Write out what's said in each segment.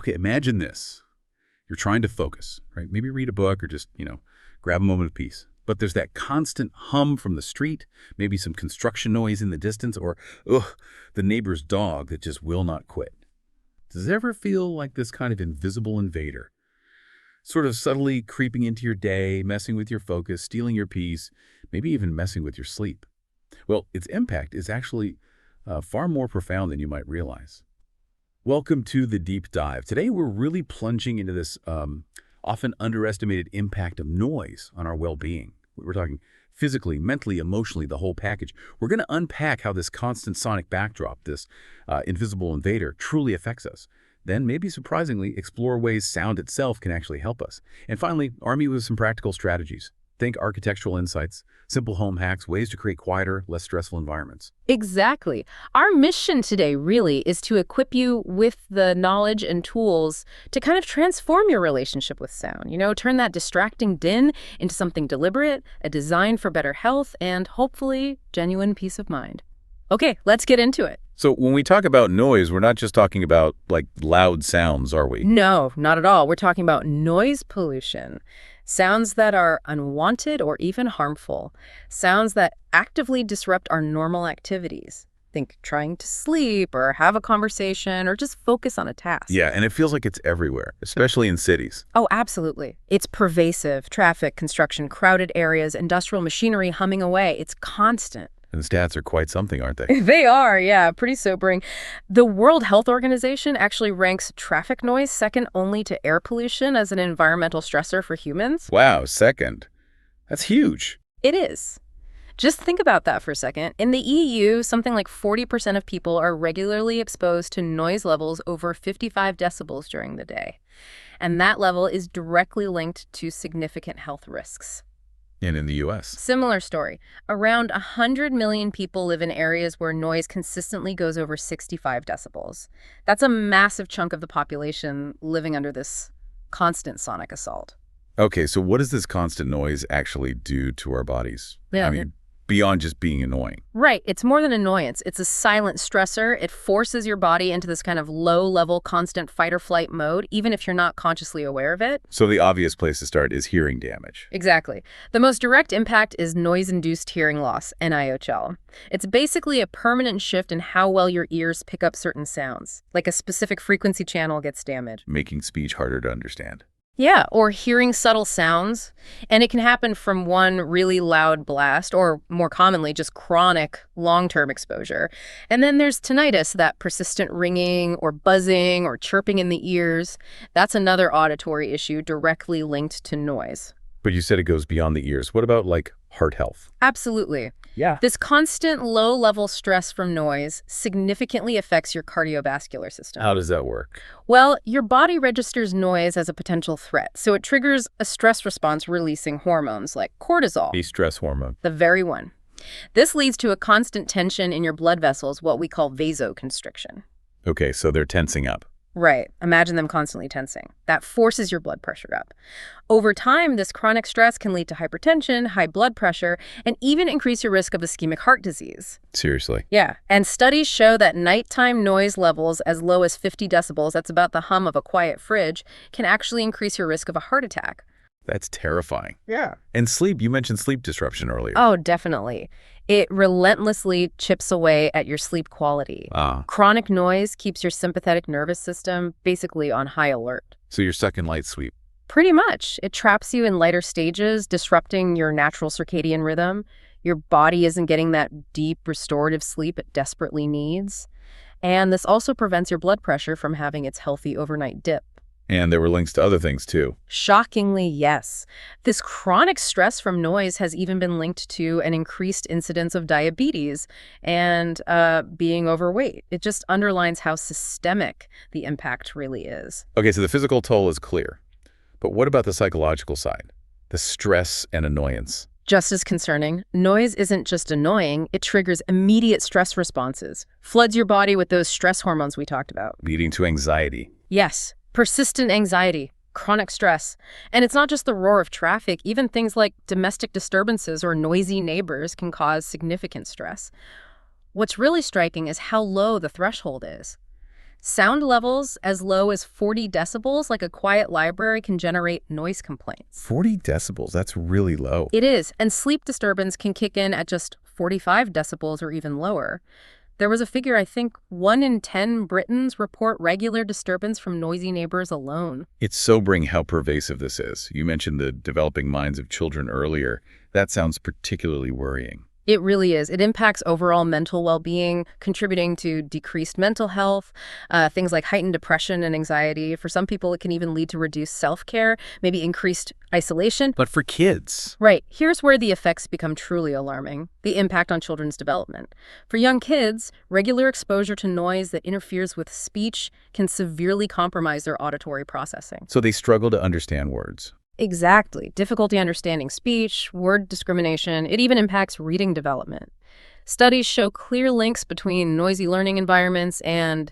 Okay, imagine this. You're trying to focus, right? Maybe read a book or just, grab a moment of peace. But there's that constant hum from the street, maybe some construction noise in the distance, or, the neighbor's dog that just will not quit. Does it ever feel like this kind of invisible invader, sort of subtly creeping into your day, messing with your focus, stealing your peace, maybe even messing with your sleep? Well, its impact is actually far more profound than you might realize. Welcome to the Deep Dive. Today, we're really plunging into this often underestimated impact of noise on our well-being. We're talking physically, mentally, emotionally, the whole package. We're going to unpack how this constant sonic backdrop, this invisible invader, truly affects us. Then, maybe surprisingly, explore ways sound itself can actually help us. And finally, arm you with some practical strategies. Think architectural insights, simple home hacks, ways to create quieter, less stressful environments. Exactly. Our mission today really is to equip you with the knowledge and tools to kind of transform your relationship with sound. Turn that distracting din into something deliberate, a design for better health, and hopefully genuine peace of mind. Okay, let's get into it. So when we talk about noise, we're not just talking about, loud sounds, are we? No, not at all. We're talking about noise pollution. Sounds that are unwanted or even harmful. Sounds that actively disrupt our normal activities. Think trying to sleep or have a conversation or just focus on a task. Yeah, and it feels like it's everywhere, especially in cities. Oh, absolutely. It's pervasive. Traffic, construction, crowded areas, industrial machinery humming away. It's constant. And the stats are quite something, aren't they? They are, yeah, pretty sobering. The World Health Organization actually ranks traffic noise second only to air pollution as an environmental stressor for humans. Wow, second. That's huge. It is. Just think about that for a second. In the EU, something like 40% of people are regularly exposed to noise levels over 55 decibels during the day. And that level is directly linked to significant health risks. And in the U.S.? Similar story. Around 100 million people live in areas where noise consistently goes over 65 decibels. That's a massive chunk of the population living under this constant sonic assault. Okay, so what does this constant noise actually do to our bodies? Yeah, beyond just being annoying. Right. It's more than annoyance. It's a silent stressor. It forces your body into this kind of low-level, constant fight-or-flight mode, even if you're not consciously aware of it. So the obvious place to start is hearing damage. Exactly. The most direct impact is noise-induced hearing loss, NIHL. It's basically a permanent shift in how well your ears pick up certain sounds, like a specific frequency channel gets damaged. Making speech harder to understand. Yeah, or hearing subtle sounds. And it can happen from one really loud blast, or more commonly, just chronic long-term exposure. And then there's tinnitus, that persistent ringing or buzzing or chirping in the ears. That's another auditory issue directly linked to noise. But you said it goes beyond the ears. What about, heart health? Absolutely. Yeah. This constant low-level stress from noise significantly affects your cardiovascular system. How does that work? Well, your body registers noise as a potential threat, so it triggers a stress response releasing hormones like cortisol. A stress hormone. The very one. This leads to a constant tension in your blood vessels, what we call vasoconstriction. Okay, so they're tensing up. Right. Imagine them constantly tensing. That forces your blood pressure up. Over time, this chronic stress can lead to hypertension, high blood pressure, and even increase your risk of ischemic heart disease. Seriously? Yeah. And studies show that nighttime noise levels as low as 50 decibels, that's about the hum of a quiet fridge, can actually increase your risk of a heart attack. That's terrifying. Yeah. And sleep, you mentioned sleep disruption earlier. Oh, definitely. It relentlessly chips away at your sleep quality. Chronic noise keeps your sympathetic nervous system basically on high alert. So you're stuck in light sleep. Pretty much. It traps you in lighter stages, disrupting your natural circadian rhythm. Your body isn't getting that deep restorative sleep it desperately needs. And this also prevents your blood pressure from having its healthy overnight dip. And there were links to other things, too. Shockingly, yes. This chronic stress from noise has even been linked to an increased incidence of diabetes and being overweight. It just underlines how systemic the impact really is. Okay, so the physical toll is clear. But what about the psychological side? The stress and annoyance? Just as concerning, noise isn't just annoying, it triggers immediate stress responses, floods your body with those stress hormones we talked about. Leading to anxiety. Yes. Persistent anxiety, chronic stress. And it's not just the roar of traffic. Even things like domestic disturbances or noisy neighbors can cause significant stress. What's really striking is how low the threshold is. Sound levels as low as 40 decibels, like a quiet library, can generate noise complaints. 40 decibels, that's really low. It is, and sleep disturbance can kick in at just 45 decibels or even lower. There was a figure, I think 1 in 10 Britons report regular disturbance from noisy neighbors alone. It's sobering how pervasive this is. You mentioned the developing minds of children earlier. That sounds particularly worrying. It really is. It impacts overall mental well-being, contributing to decreased mental health, things like heightened depression and anxiety. For some people, it can even lead to reduced self-care, maybe increased isolation. But for kids? Right. Here's where the effects become truly alarming: the impact on children's development. For young kids, regular exposure to noise that interferes with speech can severely compromise their auditory processing. So they struggle to understand words. Exactly. Difficulty understanding speech, word discrimination. It even impacts reading development. Studies show clear links between noisy learning environments and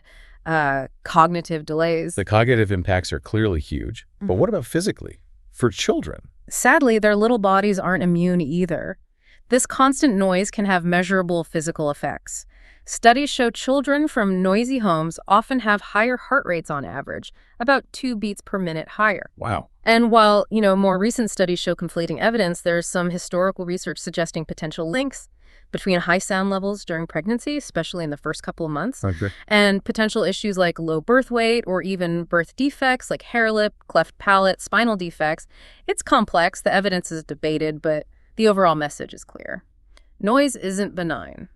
cognitive delays. The cognitive impacts are clearly huge. But what about physically? For children? Sadly, their little bodies aren't immune either. This constant noise can have measurable physical effects. Studies show children from noisy homes often have higher heart rates on average, about 2 beats per minute higher. Wow. And while, more recent studies show conflating evidence, there's some historical research suggesting potential links between high sound levels during pregnancy, especially in the first couple of months, Okay. and potential issues like low birth weight or even birth defects like hair lip, cleft palate, spinal defects. It's complex, the evidence is debated, but the overall message is clear. Noise isn't benign,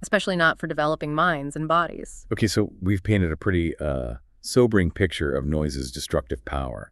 especially not for developing minds and bodies. Okay, so we've painted a pretty sobering picture of noise's destructive power.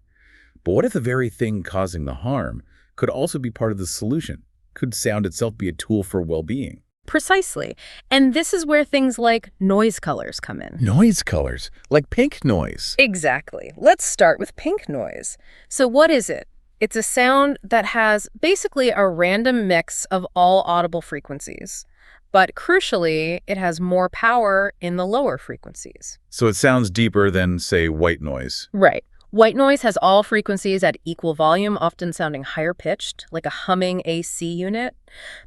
But what if the very thing causing the harm could also be part of the solution? Could sound itself be a tool for well-being? Precisely. And this is where things like noise colors come in. Noise colors, like pink noise. Exactly. Let's start with pink noise. So what is it? It's a sound that has basically a random mix of all audible frequencies. But crucially, it has more power in the lower frequencies. So it sounds deeper than, say, white noise. Right. White noise has all frequencies at equal volume, often sounding higher pitched, like a humming AC unit.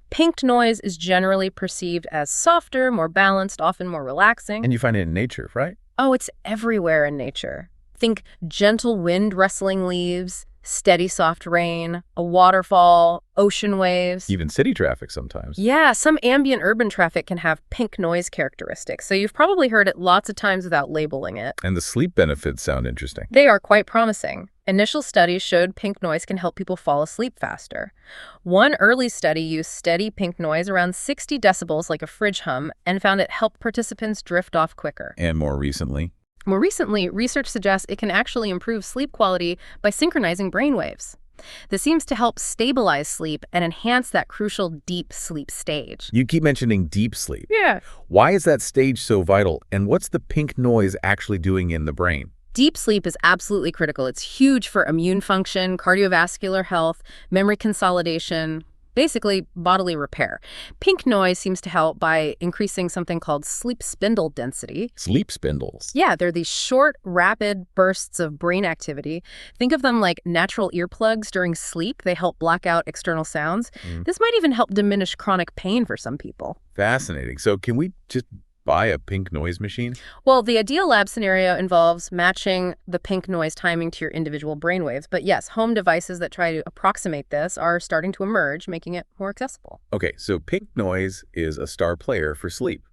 Pink noise is generally perceived as softer, more balanced, often more relaxing. And you find it in nature, right? Oh, it's everywhere in nature. Think gentle wind rustling leaves, steady soft rain, a waterfall, ocean waves. Even city traffic sometimes. Yeah, some ambient urban traffic can have pink noise characteristics, so you've probably heard it lots of times without labeling it. And the sleep benefits sound interesting. They are quite promising. Initial studies showed pink noise can help people fall asleep faster. One early study used steady pink noise around 60 decibels, like a fridge hum, and found it helped participants drift off quicker. And more recently? More recently, research suggests it can actually improve sleep quality by synchronizing brainwaves. This seems to help stabilize sleep and enhance that crucial deep sleep stage. You keep mentioning deep sleep. Yeah. Why is that stage so vital, and what's the pink noise actually doing in the brain? Deep sleep is absolutely critical. It's huge for immune function, cardiovascular health, memory consolidation, basically bodily repair. Pink noise seems to help by increasing something called sleep spindle density. Sleep spindles. Yeah, they're these short, rapid bursts of brain activity. Think of them like natural earplugs during sleep. They help block out external sounds. This might even help diminish chronic pain for some people. Fascinating. So can we just buy a pink noise machine? Well, the ideal lab scenario involves matching the pink noise timing to your individual brainwaves. But yes, home devices that try to approximate this are starting to emerge, making it more accessible. Okay, so pink noise is a star player for sleep.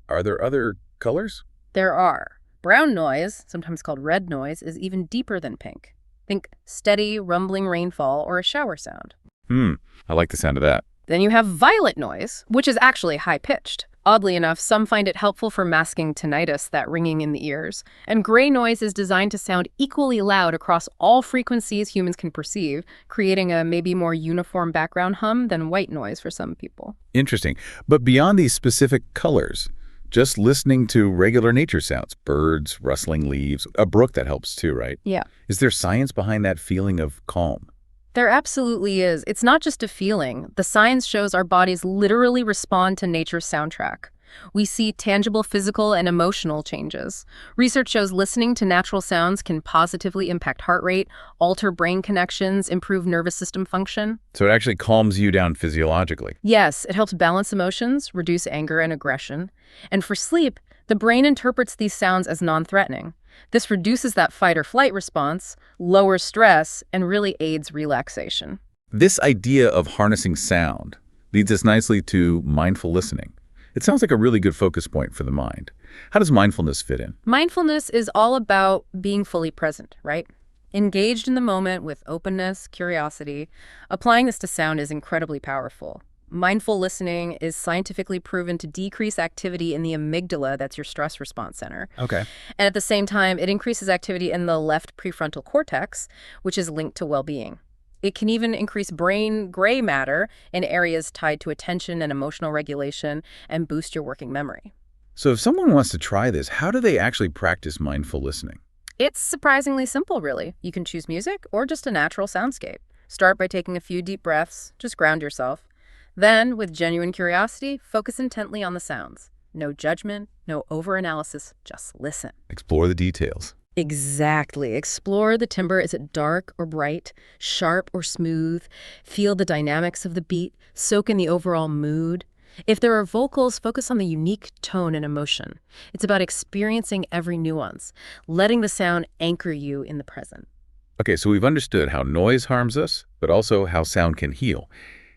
Are there other colors? There are. Brown noise, sometimes called red noise, is even deeper than pink. Think steady, rumbling rainfall or a shower sound. I like the sound of that. Then you have violet noise, which is actually high-pitched. Oddly enough, some find it helpful for masking tinnitus, that ringing in the ears. And gray noise is designed to sound equally loud across all frequencies humans can perceive, creating a maybe more uniform background hum than white noise for some people. Interesting. But beyond these specific colors, just listening to regular nature sounds, birds, rustling leaves, a brook, that helps too, right? Yeah. Is there science behind that feeling of calm? There absolutely is. It's not just a feeling. The science shows our bodies literally respond to nature's soundtrack. We see tangible physical and emotional changes. Research shows listening to natural sounds can positively impact heart rate, alter brain connections, improve nervous system function. So it actually calms you down physiologically. Yes, it helps balance emotions, reduce anger and aggression. And for sleep, The brain interprets these sounds as non-threatening. This reduces that fight or flight response, lowers stress, and really aids relaxation. This idea of harnessing sound leads us nicely to mindful listening. It sounds like a really good focus point for the mind. How does mindfulness fit in? Mindfulness is all about being fully present, right? Engaged in the moment with openness, curiosity. Applying this to sound is incredibly powerful. Mindful listening is scientifically proven to decrease activity in the amygdala, that's your stress response center. Okay. And at the same time, it increases activity in the left prefrontal cortex, which is linked to well-being. It can even increase brain gray matter in areas tied to attention and emotional regulation and boost your working memory. So if someone wants to try this, how do they actually practice mindful listening? It's surprisingly simple, really. You can choose music or just a natural soundscape. Start by taking a few deep breaths, just ground yourself. Then, with genuine curiosity, focus intently on the sounds. No judgment, no overanalysis, just listen. Explore the details. Exactly. Explore the timbre. Is it dark or bright, sharp or smooth? Feel the dynamics of the beat. Soak in the overall mood. If there are vocals, focus on the unique tone and emotion. It's about experiencing every nuance, letting the sound anchor you in the present. Okay, so we've understood how noise harms us, but also how sound can heal.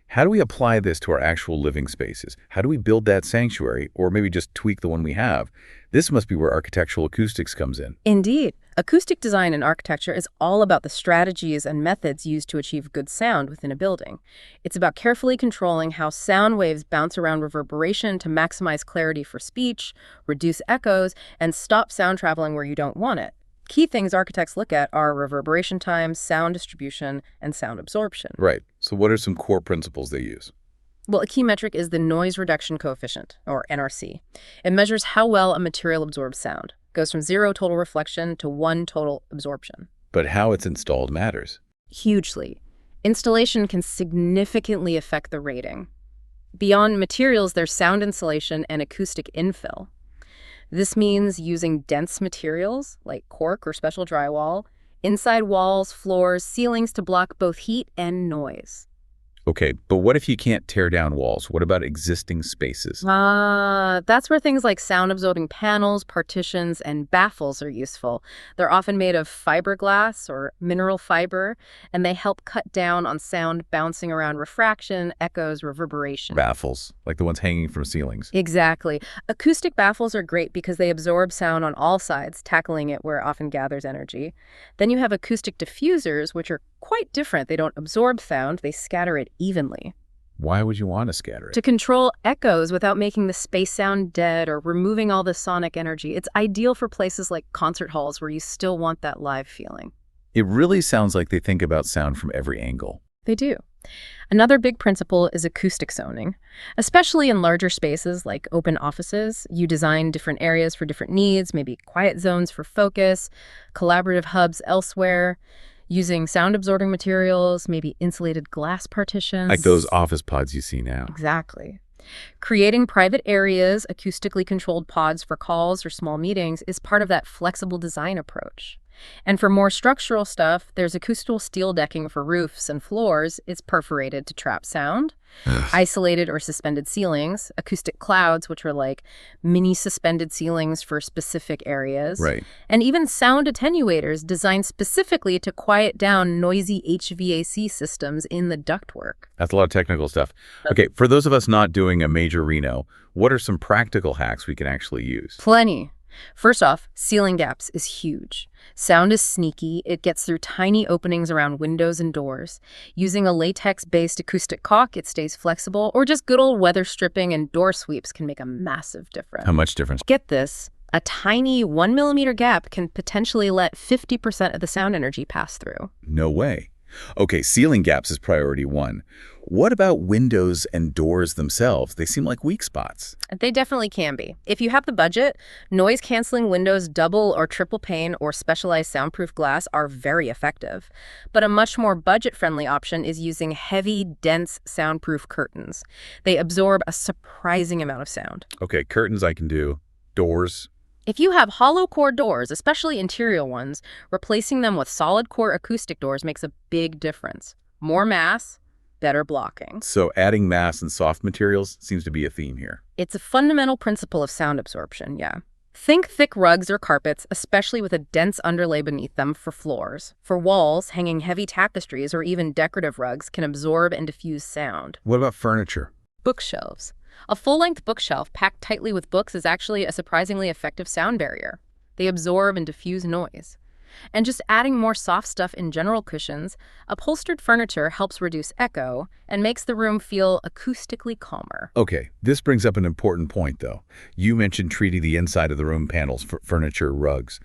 How do we apply this to our actual living spaces? How do we build that sanctuary, or maybe just tweak the one we have? This must be where architectural acoustics comes in. Indeed. Acoustic design and architecture is all about the strategies and methods used to achieve good sound within a building. It's about carefully controlling how sound waves bounce around reverberation to maximize clarity for speech, reduce echoes, and stop sound traveling where you don't want it. Key things architects look at are reverberation time, sound distribution, and sound absorption. Right. So what are some core principles they use? Well, a key metric is the noise reduction coefficient, or NRC. It measures how well a material absorbs sound. It goes from 0 total reflection to 1 total absorption. But how it's installed matters. Hugely. Installation can significantly affect the rating. Beyond materials, there's sound insulation and acoustic infill. This means using dense materials like cork or special drywall, inside walls, floors, ceilings to block both heat and noise. Okay, but what if you can't tear down walls? What about existing spaces? That's where things like sound-absorbing panels, partitions, and baffles are useful. They're often made of fiberglass or mineral fiber, and they help cut down on sound bouncing around refraction, echoes, reverberation. Baffles, like the ones hanging from ceilings. Exactly. Acoustic baffles are great because they absorb sound on all sides, tackling it where it often gathers energy. Then you have acoustic diffusers, which are quite different. They don't absorb sound, they scatter it evenly. Why would you want to scatter it? To control echoes without making the space sound dead or removing all the sonic energy. It's ideal for places like concert halls where you still want that live feeling. It really sounds like they think about sound from every angle. They do. Another big principle is acoustic zoning. Especially in larger spaces like open offices, you design different areas for different needs, maybe quiet zones for focus, collaborative hubs elsewhere, using sound-absorbing materials, maybe insulated glass partitions. Like those office pods you see now. Exactly. Creating private areas, acoustically controlled pods for calls or small meetings is part of that flexible design approach. And for more structural stuff, there's acoustical steel decking for roofs and floors. It's perforated to trap sound. Isolated or suspended ceilings, acoustic clouds, which are like mini suspended ceilings for specific areas. Right. And even sound attenuators designed specifically to quiet down noisy HVAC systems in the ductwork. That's a lot of technical stuff. Okay, for those of us not doing a major reno, what are some practical hacks we can actually use? Plenty. First off, ceiling gaps is huge. Sound is sneaky. It gets through tiny openings around windows and doors. Using a latex-based acoustic caulk, it stays flexible, or just good old weather stripping and door sweeps can make a massive difference. How much difference? Get this, a tiny 1 millimeter gap can potentially let 50% of the sound energy pass through. No way. Okay, ceiling gaps is priority one. What about windows and doors themselves? They seem like weak spots. They definitely can be. If you have the budget, noise-canceling windows, double or triple pane, or specialized soundproof glass are very effective. But a much more budget-friendly option is using heavy, dense soundproof curtains. They absorb a surprising amount of sound. Okay, curtains I can do. Doors. If you have hollow core doors, especially interior ones, replacing them with solid core acoustic doors makes a big difference. More mass, better blocking. So adding mass and soft materials seems to be a theme here. It's a fundamental principle of sound absorption, yeah. Think thick rugs or carpets, especially with a dense underlay beneath them for floors. For walls, hanging heavy tapestries or even decorative rugs can absorb and diffuse sound. What about furniture? Bookshelves. A full-length bookshelf packed tightly with books is actually a surprisingly effective sound barrier. They absorb and diffuse noise. And just adding more soft stuff in general cushions, upholstered furniture helps reduce echo and makes the room feel acoustically calmer. Okay, this brings up an important point, though. You mentioned treating the inside of the room panels for furniture, rugs.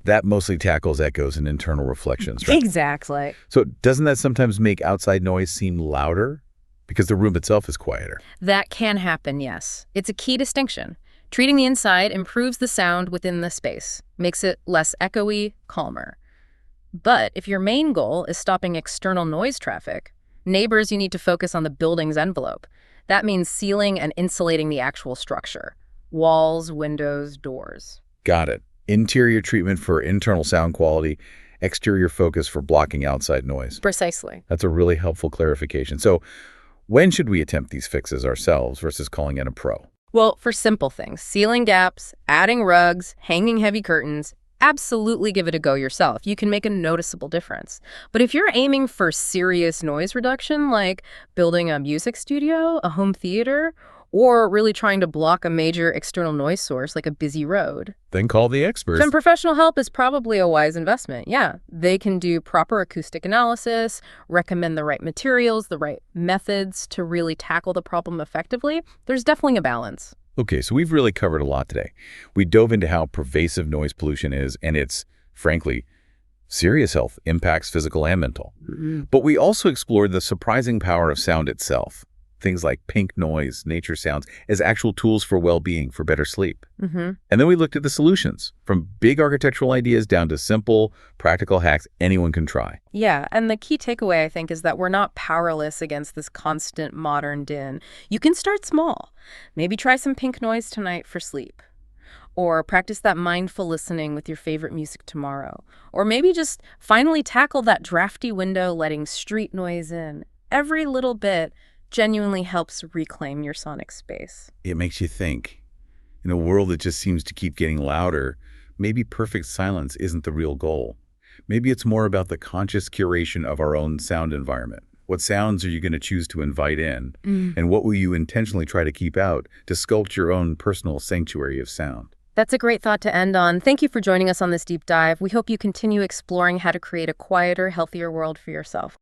That mostly tackles echoes and internal reflections, right? Exactly. So doesn't that sometimes make outside noise seem louder? Because the room itself is quieter. That can happen, yes. It's a key distinction. Treating the inside improves the sound within the space, makes it less echoey, calmer. But if your main goal is stopping external noise traffic, neighbors, you need to focus on the building's envelope. That means sealing and insulating the actual structure. Walls, windows, doors. Got it. Interior treatment for internal sound quality, exterior focus for blocking outside noise. Precisely. That's a really helpful clarification. So when should we attempt these fixes ourselves versus calling in a pro? Well, for simple things, sealing gaps, adding rugs, hanging heavy curtains, absolutely give it a go yourself. You can make a noticeable difference. But if you're aiming for serious noise reduction, like building a music studio, a home theater, or really trying to block a major external noise source like a busy road, Then call the experts. then professional help is probably a wise investment. Yeah, they can do proper acoustic analysis, recommend the right materials, the right methods to really tackle the problem effectively. There's definitely a balance. Okay, so we've really covered a lot today. We dove into how pervasive noise pollution is and its, frankly, serious health impacts physical and mental. But we also explored the surprising power of sound itself. Things like pink noise, nature sounds, as actual tools for well-being, for better sleep. And then we looked at the solutions, from big architectural ideas down to simple, practical hacks anyone can try. Yeah, and the key takeaway, I think, is that we're not powerless against this constant modern din. You can start small. Maybe try some pink noise tonight for sleep. Or practice that mindful listening with your favorite music tomorrow. Or maybe just finally tackle that drafty window letting street noise in. Every little bit genuinely helps reclaim your sonic space. It makes you think. In a world that just seems to keep getting louder, maybe perfect silence isn't the real goal. Maybe it's more about the conscious curation of our own sound environment. What sounds are you going to choose to invite in? And what will you intentionally try to keep out to sculpt your own personal sanctuary of sound? That's a great thought to end on. Thank you for joining us on this deep dive. We hope you continue exploring how to create a quieter, healthier world for yourself.